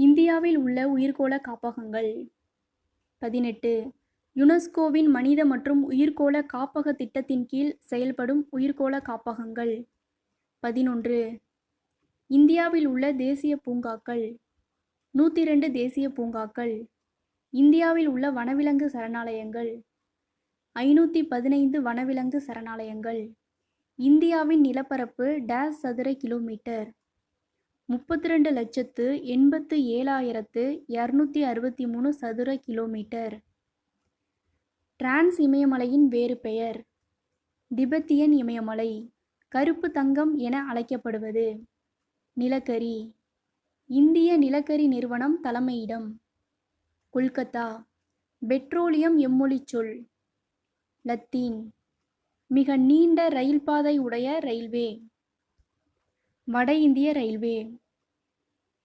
இந்தியாவில் உள்ள உயிர்க்கோள காப்பகங்கள். 18. யுனெஸ்கோவின் மனித மற்றும் உயிர்க்கோள காப்பக திட்டத்தின் கீழ் செயல்படும் உயிர்க்கோள காப்பகங்கள். 11. இந்தியாவில் உள்ள தேசிய பூங்காக்கள். 102 தேசிய பூங்காக்கள். இந்தியாவில் உள்ள வனவிலங்கு சரணாலயங்கள். 515 வனவிலங்கு சரணாலயங்கள். இந்தியாவின் நிலப்பரப்பு சதுர கிலோமீட்டர். 32,87,263 சதுர கிலோமீட்டர். டிரான்ஸ் இமயமலையின் வேறு பெயர். திபெத்தியன் இமயமலை, கருப்பு தங்கம் என அழைக்கப்படுவது. நிலக்கரி. இந்திய நிலக்கரி நிறுவனம் தலைமையிடம். கொல்கத்தா. பெட்ரோலியம் எம்மொழிச் சொல். லத்தீன். மிக நீண்ட ரயில் பாதை உடைய ரயில்வே. வட இந்திய ரயில்வே.